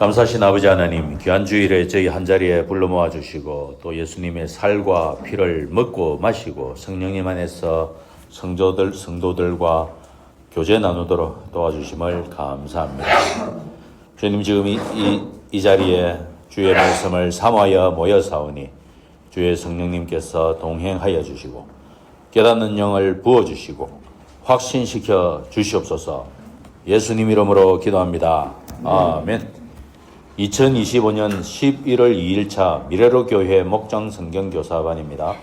감사하신 아버지 하나님, 귀한 주일에 저희 한자리에 불러 모아주시고 또 예수님의 살과 피를 먹고 마시고 성령님 안에서 성도들과 교제 나누도록 도와주심을 감사합니다. 주님, 지금 이 자리에 주의 말씀을 사모하여 모여사오니 주의 성령님께서 동행하여 주시고 깨닫는 영을 부어주시고 확신시켜 주시옵소서. 예수님 이름으로 기도합니다. 아멘. 2025년 11월 2일차 미래로 교회 목장 성경교사반입니다.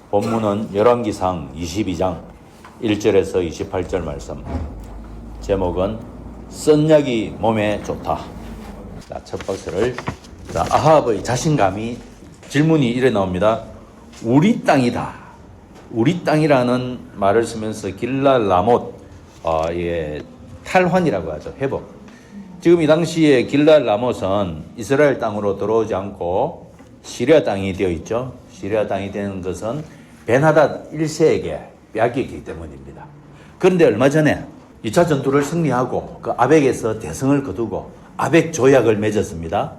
본문은 열왕기상 22장 1절에서 28절 말씀. 제목은 쓴 약이 몸에 좋다. 자, 첫 박스를. 자, 아합의 자신감이 질문이 이래 나옵니다. 우리 땅이다. 우리 땅이라는 말을 쓰면서 길랄 라못, 탈환이라고 하죠. 회복. 지금 이 당시에 길랄 라못은 이스라엘 땅으로 들어오지 않고 시리아 땅이 되어 있죠. 시리아 땅이 되는 것은 벤하닷 1세에게 빼앗겼기 때문입니다. 그런데 얼마 전에 2차 전투를 승리하고 그 아벡에서 대성을 거두고 아벡 조약을 맺었습니다.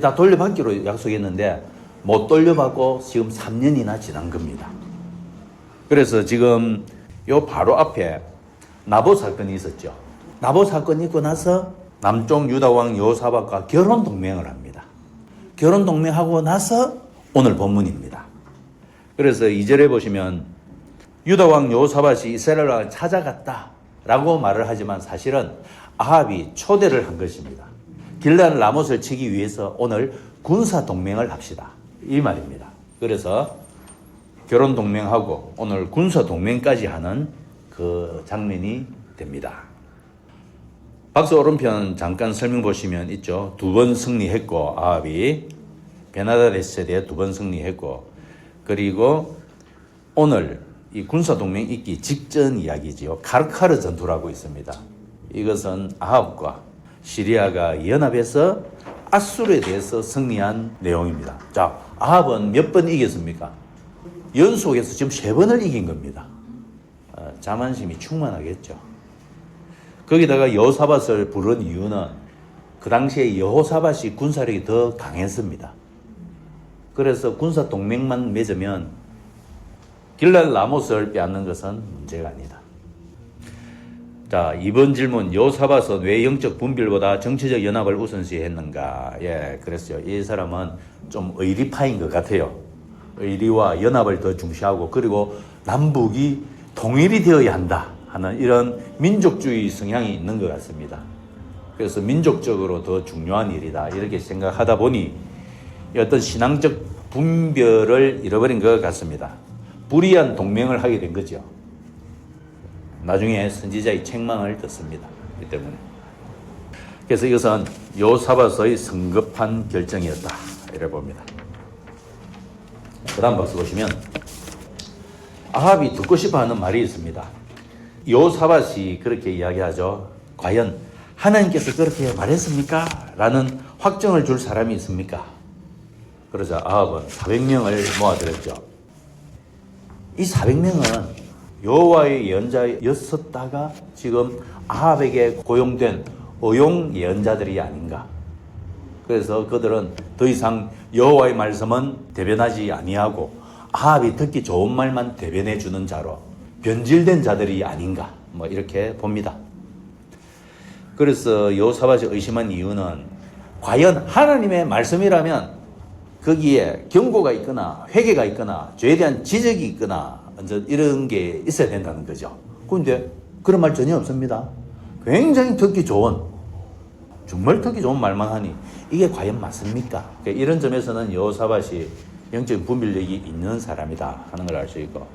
다 돌려받기로 약속했는데 못 돌려받고 지금 3년이나 지난 겁니다. 그래서 지금 요 바로 앞에 나봇 사건이 있었죠. 나봇 사건이 있고 나서 남쪽 유다왕 여호사밧과 결혼 동맹을 합니다. 결혼 동맹하고 나서 오늘 본문입니다. 그래서 2절에 보시면 유다왕 여호사밧이 이스라엘 왕을 찾아갔다라고 말을 하지만 사실은 아합이 초대를 한 것입니다. 길랄 라못을 치기 위해서 오늘 군사 동맹을 합시다. 이 말입니다. 그래서 결혼 동맹하고 오늘 군사 동맹까지 하는 그 장면이 됩니다. 박스 오른편 잠깐 설명 보시면 있죠. 2번 승리했고 아합이 베나다렛에 대해 2번 승리했고, 그리고 오늘 이 군사 동맹 있기 직전 이야기지요. 카르카르 전투라고 있습니다. 이것은 아합과 시리아가 연합해서 아수르에 대해서 승리한 내용입니다. 자, 아합은 몇 번 이겼습니까? 연속해서 지금 3번을 이긴 겁니다. 자만심이 충만하겠죠. 거기다가 여호사밧을 부른 이유는 그 당시에 여호사밧이 군사력이 더 강했습니다. 그래서 군사 동맹만 맺으면 길랄 라못을 빼앗는 것은 문제가 아니다. 자, 이번 질문. 여호사밧은 왜 영적 분별보다 정치적 연합을 우선시했는가? 그랬어요. 이 사람은 좀 의리파인 것 같아요. 의리와 연합을 더 중시하고, 그리고 남북이 통일이 되어야 한다 하는 이런 민족주의 성향이 있는 것 같습니다. 그래서 민족적으로 더 중요한 일이다 이렇게 생각하다 보니 어떤 신앙적 분별을 잃어버린 것 같습니다. 불의한 동맹을 하게 된 거죠. 나중에 선지자의 책망을 듣습니다. 이 때문에. 그래서 이것은 여호사밧의 성급한 결정이었다 이래 봅니다. 그 다음 박스 보시면 아합이 듣고 싶어하는 말이 있습니다. 여호사밧이 그렇게 이야기하죠. 과연 하나님께서 그렇게 말했습니까? 라는 확정을 줄 사람이 있습니까? 그러자 아합은 400명을 모아들었죠. 이 400명은 여호와의 예언자였었다가 지금 아합에게 고용된 의용 예언자들이 아닌가. 그래서 그들은 더 이상 여호와의 말씀은 대변하지 아니하고 아합이 듣기 좋은 말만 대변해 주는 자로 변질된 자들이 아닌가, 이렇게 봅니다. 그래서 여호사밧이 의심한 이유는 과연 하나님의 말씀이라면 거기에 경고가 있거나 회개가 있거나 죄에 대한 지적이 있거나 이런 게 있어야 된다는 거죠. 그런데 그런 말 전혀 없습니다. 굉장히 듣기 좋은, 정말 듣기 좋은 말만 하니 이게 과연 맞습니까? 이런 점에서는 여호사밧이 영적인 분별력이 있는 사람이다 하는 걸 알 수 있고,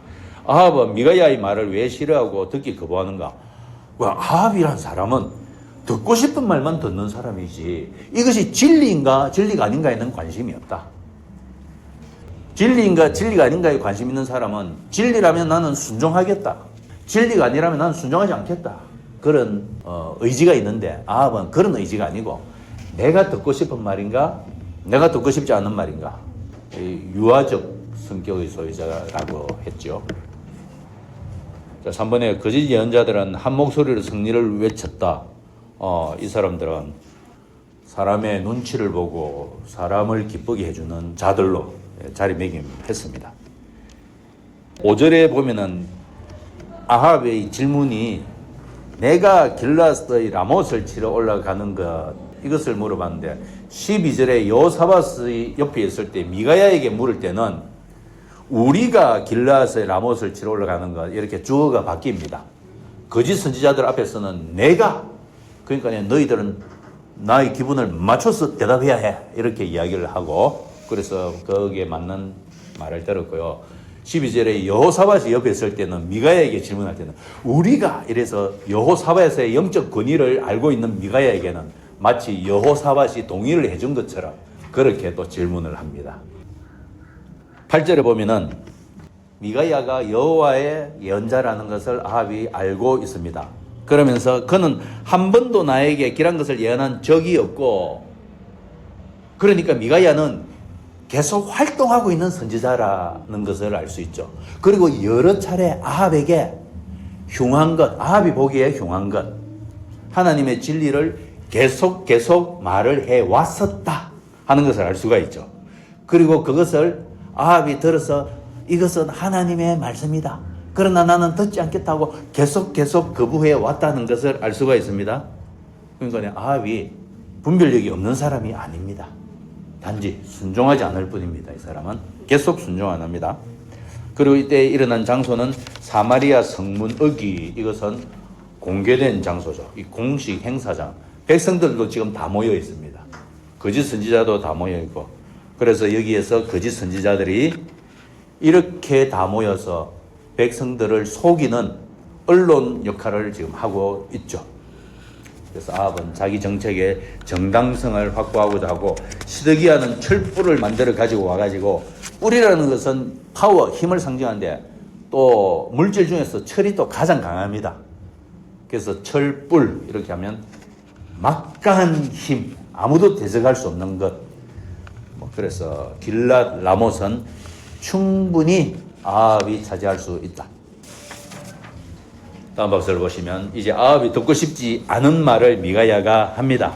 아합은 미가야의 말을 왜 싫어하고 듣기 거부하는가? 아합이란 사람은 듣고 싶은 말만 듣는 사람이지 이것이 진리인가 진리가 아닌가에는 관심이 없다. 진리인가 진리가 아닌가에 관심 있는 사람은 진리라면 나는 순종하겠다, 진리가 아니라면 나는 순종하지 않겠다, 그런 의지가 있는데 아합은 그런 의지가 아니고 내가 듣고 싶은 말인가 내가 듣고 싶지 않은 말인가, 유아적 성격의 소유자라고 했죠. 자, 3번에 거짓 예언자들은 한 목소리로 승리를 외쳤다. 이 사람들은 사람의 눈치를 보고 사람을 기쁘게 해주는 자들로 자리매김했습니다. 5절에 보면은 아합의 질문이 내가 길라스의 라못을 치러 올라가는 것 이것을 물어봤는데 12절에 여호사밧의 옆에 있을 때 미가야에게 물을 때는 우리가 길라스의 라못을 치러 올라가는 것 이렇게 주어가 바뀝니다. 거짓 선지자들 앞에서는 내가 그러니까 너희들은 나의 기분을 맞춰서 대답해야 해 이렇게 이야기를 하고 그래서 거기에 맞는 말을 들었고요. 12절에 여호사밧이 옆에 있을 때는 미가야에게 질문할 때는 우리가 이래서 여호사밧의 영적 권위를 알고 있는 미가야에게는 마치 여호사밧이 동의를 해준 것처럼 그렇게 또 질문을 합니다. 8절에 보면은 미가야가 여호와의 예언자라는 것을 아합이 알고 있습니다. 그러면서 그는 한 번도 나에게 길한 것을 예언한 적이 없고 그러니까 미가야는 계속 활동하고 있는 선지자라는 것을 알 수 있죠. 그리고 여러 차례 아합에게 흉한 것, 아합이 보기에 흉한 것, 하나님의 진리를 계속 말을 해왔었다 하는 것을 알 수가 있죠. 그리고 그것을 아합이 들어서 이것은 하나님의 말씀이다. 그러나 나는 듣지 않겠다고 계속 거부해 왔다는 것을 알 수가 있습니다. 그러니까 아합이 분별력이 없는 사람이 아닙니다. 단지 순종하지 않을 뿐입니다. 이 사람은 계속 순종 안 합니다. 그리고 이때 일어난 장소는 사마리아 성문 어귀 이것은 공개된 장소죠. 이 공식 행사장. 백성들도 지금 다 모여 있습니다. 거짓 선지자도 다 모여 있고 그래서 여기에서 거짓 선지자들이 이렇게 다 모여서 백성들을 속이는 언론 역할을 지금 하고 있죠. 그래서 아합은 자기 정책의 정당성을 확보하고자 하고 시드기야는 철불을 만들어 가지고 와가지고 뿔이라는 것은 파워, 힘을 상징하는데 또 물질 중에서 철이 또 가장 강합니다. 그래서 철불 이렇게 하면 막강한 힘, 아무도 대적할 수 없는 것. 그래서 길랏 라못은 충분히 아합이 차지할 수 있다. 다음 박스를 보시면 이제 아합이 듣고 싶지 않은 말을 미가야가 합니다.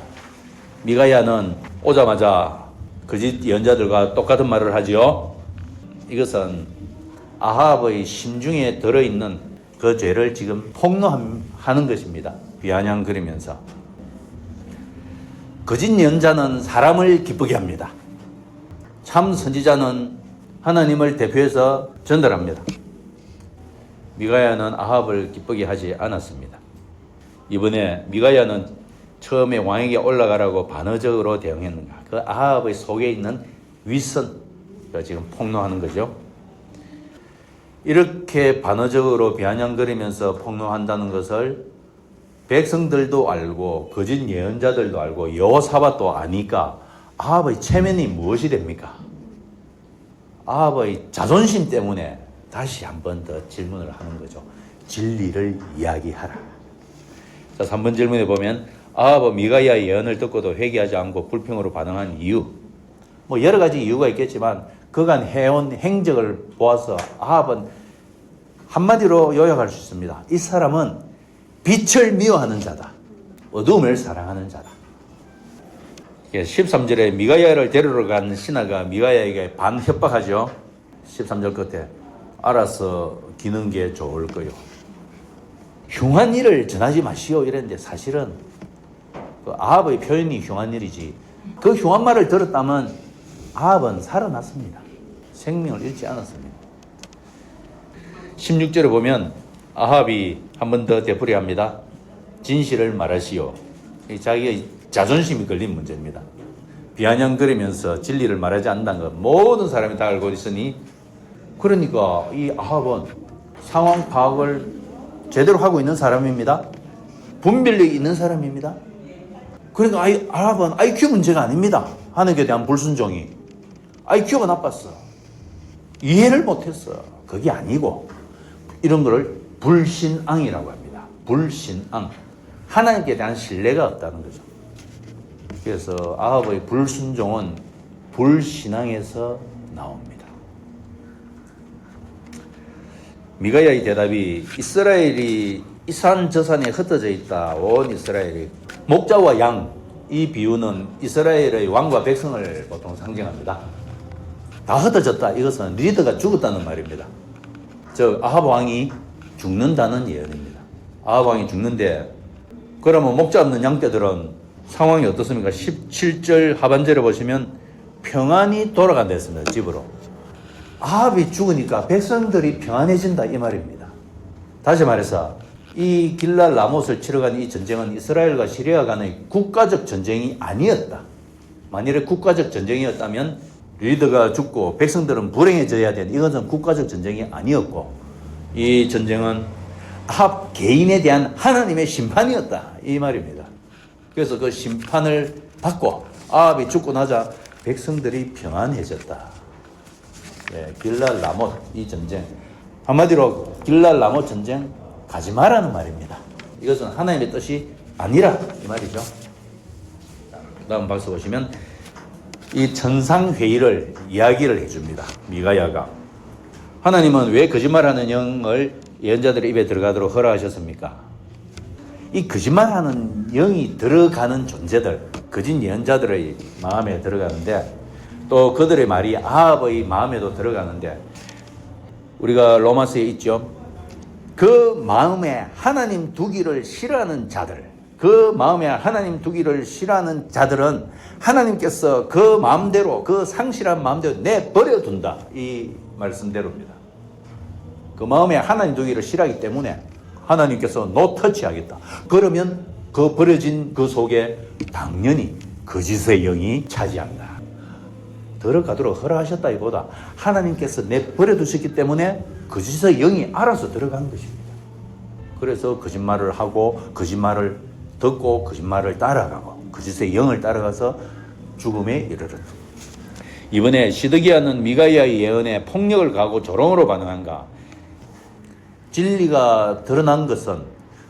미가야는 오자마자 거짓 예언자들과 똑같은 말을 하지요. 이것은 아합의 심중에 들어있는 그 죄를 지금 폭로하는 것입니다. 비아냥거리면서. 거짓 예언자는 사람을 기쁘게 합니다. 참 선지자는 하나님을 대표해서 전달합니다. 미가야는 아합을 기쁘게 하지 않았습니다. 이번에 미가야는 처음에 왕에게 올라가라고 반어적으로 대응했는가. 그 아합의 속에 있는 위선을 지금 폭로하는 거죠. 이렇게 반어적으로 비아냥거리면서 폭로한다는 것을 백성들도 알고 거짓 예언자들도 알고 여호사밧도 아니까 아합의 체면이 무엇이 됩니까? 아합의 자존심 때문에 다시 한 번 더 질문을 하는 거죠. 진리를 이야기하라. 자, 3번 질문에 보면 아합은 미가야의 예언을 듣고도 회개하지 않고 불평으로 반응한 이유. 여러 가지 이유가 있겠지만 그간 해온 행적을 보아서 아합은 한마디로 요약할 수 있습니다. 이 사람은 빛을 미워하는 자다. 어두움을 사랑하는 자다. 13절에 미가야를 데리러 간 신하가 미가야에게 반협박하죠. 13절 끝에 알아서 기는 게 좋을 거요. 흉한 일을 전하지 마시오 이랬는데 사실은 그 아합의 표현이 흉한 일이지 그 흉한 말을 들었다면 아합은 살아났습니다. 생명을 잃지 않았습니다. 16절에 보면 아합이 한 번 더 되풀이합니다. 진실을 말하시오. 자기의 자존심이 걸린 문제입니다. 비아냥거리면서 진리를 말하지 않는다는 것 모든 사람이 다 알고 있으니 그러니까 이 아합은 상황 파악을 제대로 하고 있는 사람입니다. 분별력이 있는 사람입니다. 그러니까 아합은 IQ 문제가 아닙니다. 하나님께 대한 불순종이. IQ가 나빴어. 이해를 못했어. 그게 아니고 이런 거를 불신앙이라고 합니다. 불신앙. 하나님께 대한 신뢰가 없다는 거죠. 그래서 아합의 불순종은 불신앙에서 나옵니다. 미가야의 대답이 이스라엘이 이 산 저 산에 흩어져 있다. 온 이스라엘이 목자와 양 이 비유는 이스라엘의 왕과 백성을 보통 상징합니다. 다 흩어졌다. 이것은 리더가 죽었다는 말입니다. 즉 아합 왕이 죽는다는 예언입니다. 아합 왕이 죽는데 그러면 목자 없는 양떼들은 상황이 어떻습니까? 17절 하반절에 보시면 평안히 돌아간다 했습니다. 집으로. 아합이 죽으니까 백성들이 평안해진다 이 말입니다. 다시 말해서 이 길랄 라못을 치러간 이 전쟁은 이스라엘과 시리아 간의 국가적 전쟁이 아니었다. 만일에 국가적 전쟁이었다면 리더가 죽고 백성들은 불행해져야 되는 이것은 국가적 전쟁이 아니었고 이 전쟁은 아합 개인에 대한 하나님의 심판이었다 이 말입니다. 그래서 그 심판을 받고 아합이 죽고 나자 백성들이 평안해졌다. 네, 길랄 라못 이 전쟁 한마디로 길랄 라못 전쟁 가지 마라는 말입니다. 이것은 하나님의 뜻이 아니라 이 말이죠. 다음 박스 보시면 이 천상회의를 이야기를 해줍니다. 미가야가 하나님은 왜 거짓말하는 영을 예언자들의 입에 들어가도록 허락하셨습니까? 이 거짓말하는 영이 들어가는 존재들, 거짓 예언자들의 마음에 들어가는데 또 그들의 말이 아합의 마음에도 들어가는데 우리가 로마서에 있죠. 그 마음에 하나님 두기를 싫어하는 자들, 그 마음에 하나님 두기를 싫어하는 자들은 하나님께서 그 마음대로, 그 상실한 마음대로 내버려 둔다. 이 말씀대로입니다. 그 마음에 하나님 두기를 싫어하기 때문에 하나님께서 노터치하겠다. 그러면 그 버려진 그 속에 당연히 거짓의 영이 차지한다. 들어가도록 허락하셨다기보다 하나님께서 내버려 두셨기 때문에 거짓의 영이 알아서 들어간 것입니다. 그래서 거짓말을 하고 거짓말을 듣고 거짓말을 따라가고 거짓의 영을 따라가서 죽음에 이르렀다. 이번에 시드기야는 미가야의 예언에 폭력을 가하고 조롱으로 반응한가? 진리가 드러난 것은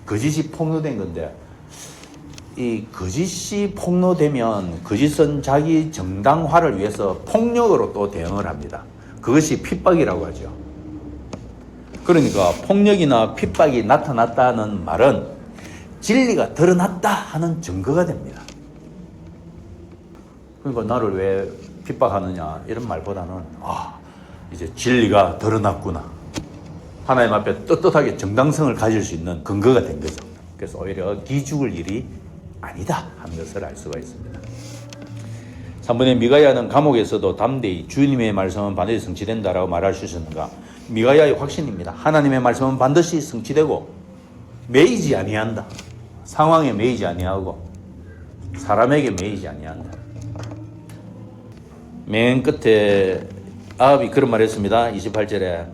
거짓이 폭로된 건데 이 거짓이 폭로되면 거짓은 자기 정당화를 위해서 폭력으로 또 대응을 합니다. 그것이 핍박이라고 하죠. 그러니까 폭력이나 핍박이 나타났다는 말은 진리가 드러났다 하는 증거가 됩니다. 그러니까 나를 왜 핍박하느냐 이런 말보다는 이제 진리가 드러났구나. 하나님 앞에 떳떳하게 정당성을 가질 수 있는 근거가 된 거죠. 그래서 오히려 기죽을 일이 아니다 하는 것을 알 수가 있습니다. 3번에 미가야는 감옥에서도 담대히 주님의 말씀은 반드시 성취된다라고 말할 수 있었는가? 미가야의 확신입니다. 하나님의 말씀은 반드시 성취되고 매이지 아니한다. 상황에 매이지 아니하고 사람에게 매이지 아니한다. 맨 끝에 아합이 그런 말 했습니다. 28절에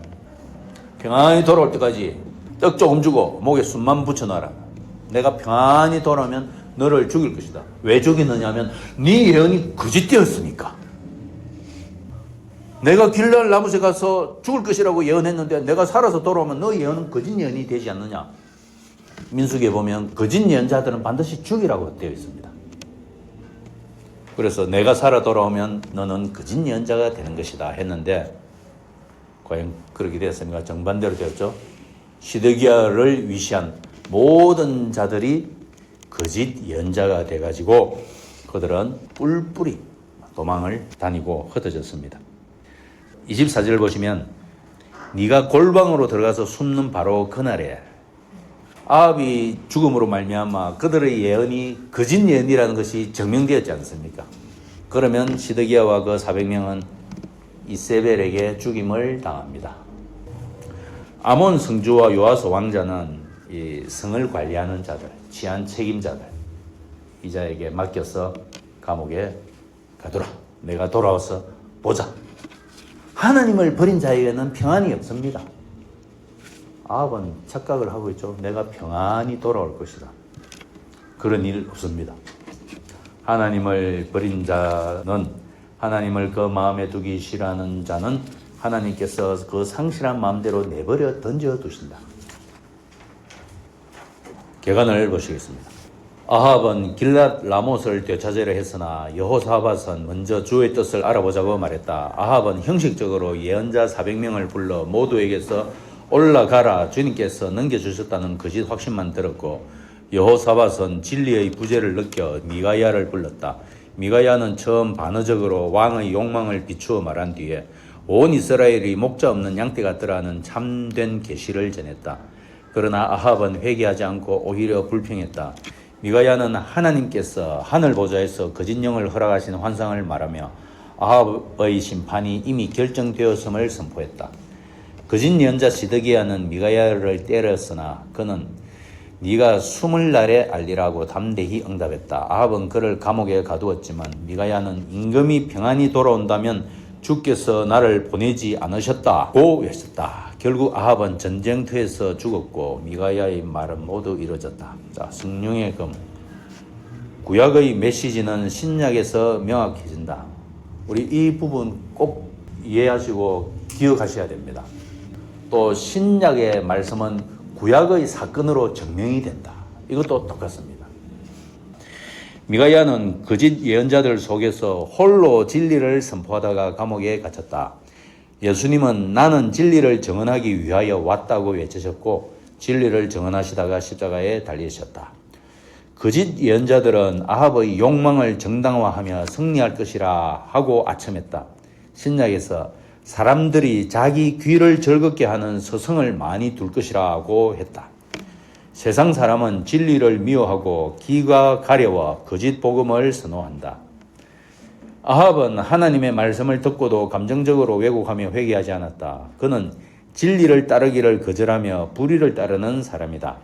평안히 돌아올 때까지 떡 조금 주고 목에 숨만 붙여놔라. 내가 평안히 돌아오면 너를 죽일 것이다. 왜 죽이느냐 하면 네 예언이 거짓되었으니까. 내가 길랄 라못에 가서 죽을 것이라고 예언했는데 내가 살아서 돌아오면 너 예언은 거짓 예언이 되지 않느냐. 민수기에 보면 거짓 예언자들은 반드시 죽이라고 되어 있습니다. 그래서 내가 살아 돌아오면 너는 거짓 예언자가 되는 것이다 했는데 과연 그렇게 되었습니까? 정반대로 되었죠. 시드기야를 위시한 모든 자들이 거짓 예언자가 돼가지고 그들은 뿔뿔이 도망을 다니고 흩어졌습니다. 24절 보시면 네가 골방으로 들어가서 숨는 바로 그날에 아합이 죽음으로 말미암아 그들의 예언이 거짓 예언이라는 것이 증명되었지 않습니까? 그러면 시드기야와 그 400명은 이세벨에게 죽임을 당합니다. 아몬 성주와 요아스 왕자는 이 성을 관리하는 자들, 치안 책임자들 이 자에게 맡겨서 감옥에 가두라. 내가 돌아와서 보자. 하나님을 버린 자에게는 평안이 없습니다. 아합은 착각을 하고 있죠. 내가 평안히 돌아올 것이다. 그런 일 없습니다. 하나님을 버린 자는, 하나님을 그 마음에 두기 싫어하는 자는 하나님께서 그 상실한 마음대로 내버려 던져 두신다. 계관을 보시겠습니다. 아합은 길랏 라못을 되찾으려 했으나 여호사밧은 먼저 주의 뜻을 알아보자고 말했다. 아합은 형식적으로 예언자 400명을 불러 모두에게서 올라가라 주님께서 넘겨주셨다는 거짓 확신만 들었고 여호사밧은 진리의 부재를 느껴 미가야를 불렀다. 미가야는 처음 반어적으로 왕의 욕망을 비추어 말한 뒤에 온 이스라엘이 목자 없는 양떼 같더라는 참된 계시를 전했다. 그러나 아합은 회개하지 않고 오히려 불평했다. 미가야는 하나님께서 하늘 보좌에서 거짓 영을 허락하신 환상을 말하며 아합의 심판이 이미 결정되었음을 선포했다. 거짓 예언자 시드기야는 미가야를 때렸으나 그는 네가 숨을 날에 알리라고 담대히 응답했다. 아합은 그를 감옥에 가두었지만 미가야는 임금이 평안히 돌아온다면 주께서 나를 보내지 않으셨다고 외쳤다. 결국 아합은 전쟁터에서 죽었고 미가야의 말은 모두 이루어졌다. 자, 성령의 검. 구약의 메시지는 신약에서 명확해진다. 우리 이 부분 꼭 이해하시고 기억하셔야 됩니다. 또 신약의 말씀은 구약의 사건으로 증명이 된다. 이것도 똑같습니다. 미가야는 거짓 예언자들 속에서 홀로 진리를 선포하다가 감옥에 갇혔다. 예수님은 나는 진리를 증언하기 위하여 왔다고 외치셨고 진리를 증언하시다가 십자가에 달리셨다. 거짓 예언자들은 아합의 욕망을 정당화하며 승리할 것이라 하고 아첨했다. 신약에서 사람들이 자기 귀를 즐겁게 하는 서성을 많이 둘 것이라고 했다. 세상 사람은 진리를 미워하고 귀가 가려워 거짓 복음을 선호한다. 아합은 하나님의 말씀을 듣고도 감정적으로 왜곡하며 회개하지 않았다. 그는 진리를 따르기를 거절하며 불의를 따르는 사람이다.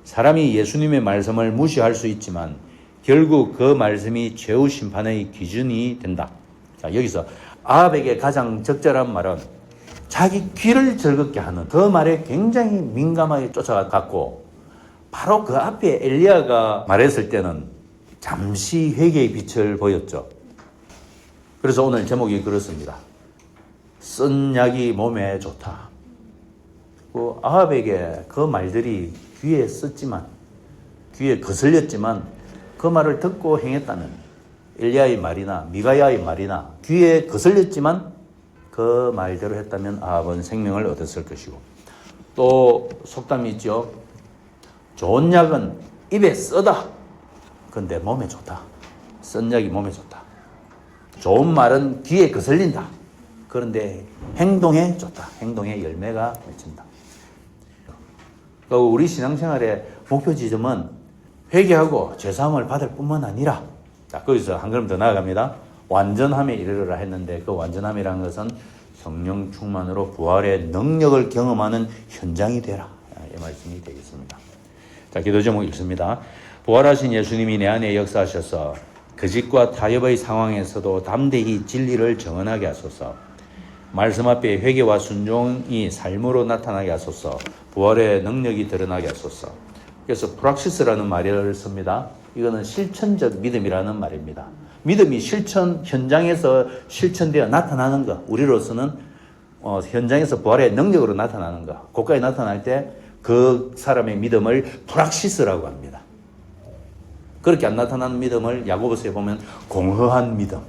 사람이 예수님의 말씀을 무시할 수 있지만 결국 그 말씀이 최후 심판의 기준이 된다. 자, 여기서 아합에게 가장 적절한 말은 자기 귀를 즐겁게 하는 그 말에 굉장히 민감하게 쫓아갔고 바로 그 앞에 엘리야가 말했을 때는 잠시 회개의 빛을 보였죠. 그래서 오늘 제목이 그렇습니다. 쓴 약이 몸에 좋다. 그 아합에게 그 말들이 귀에 썼지만 귀에 거슬렸지만 그 말을 듣고 행했다면 엘리야의 말이나 미가야의 말이나 귀에 거슬렸지만 그 말대로 했다면 아합은 생명을 얻었을 것이고 또 속담이 있죠. 좋은 약은 입에 쓰다. 근데 몸에 좋다. 쓴 약이 몸에 좋다. 좋은 말은 귀에 거슬린다. 그런데 행동에 좋다. 행동에 열매가 맺힌다. 우리 신앙생활의 목표 지점은 회개하고 죄사함을 받을 뿐만 아니라 자, 거기서 한 걸음 더 나아갑니다. 완전함에 이르르라 했는데 그 완전함이라는 것은 성령 충만으로 부활의 능력을 경험하는 현장이 되라. 이 말씀이 되겠습니다. 자, 기도 제목 읽습니다. 부활하신 예수님이 내 안에 역사하셔서 거짓과 타협의 상황에서도 담대히 진리를 정언하게 하소서. 말씀 앞에 회개와 순종이 삶으로 나타나게 하소서. 부활의 능력이 드러나게 하소서. 그래서 프락시스라는 말을 씁니다. 이거는 실천적 믿음이라는 말입니다. 믿음이 실천, 현장에서 실천되어 나타나는 것. 우리로서는 현장에서 부활의 능력으로 나타나는 것. 고가에 나타날 때 그 사람의 믿음을 프락시스라고 합니다. 그렇게 안 나타나는 믿음을 야고보서에 보면 공허한 믿음,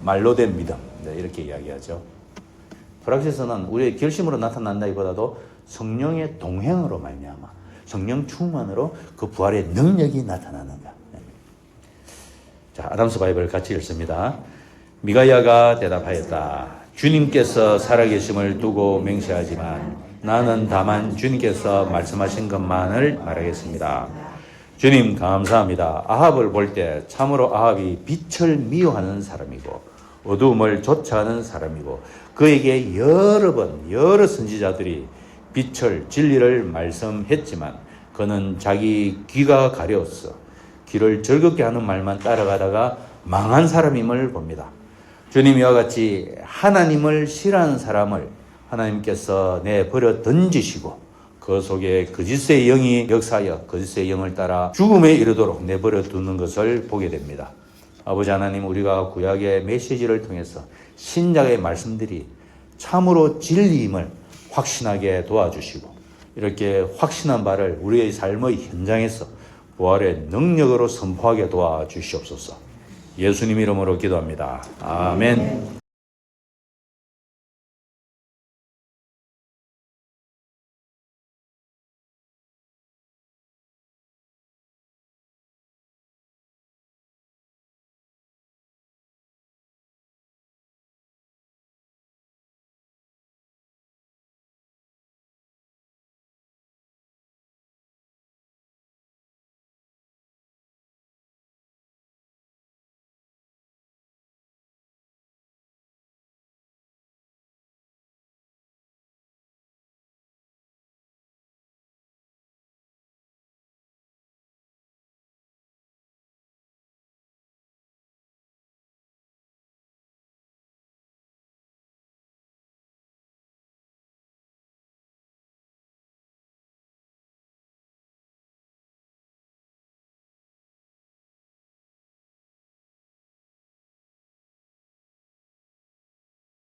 말로 된 믿음, 네, 이렇게 이야기하죠. 프락시스는 우리의 결심으로 나타난다기보다도 성령의 동행으로 말미암아 성령 충만으로 그 부활의 능력이 나타나는 것. 자, 아담스 바이블 같이 읽습니다. 미가야가 대답하였다. 주님께서 살아계심을 두고 맹세하지만 나는 다만 주님께서 말씀하신 것만을 말하겠습니다. 주님 감사합니다. 아합을 볼 때 참으로 아합이 빛을 미워하는 사람이고 어두움을 좇아하는 사람이고 그에게 여러 선지자들이 빛을 진리를 말씀했지만 그는 자기 귀가 가려웠어. 귀를 즐겁게 하는 말만 따라가다가 망한 사람임을 봅니다. 주님 이와 같이 하나님을 싫어하는 사람을 하나님께서 내버려 던지시고 그 속에 거짓의 영이 역사하여 거짓의 영을 따라 죽음에 이르도록 내버려 두는 것을 보게 됩니다. 아버지 하나님, 우리가 구약의 메시지를 통해서 신약의 말씀들이 참으로 진리임을 확신하게 도와주시고 이렇게 확신한 바를 우리의 삶의 현장에서 부활의 능력으로 선포하게 도와주시옵소서. 예수님 이름으로 기도합니다. 아멘.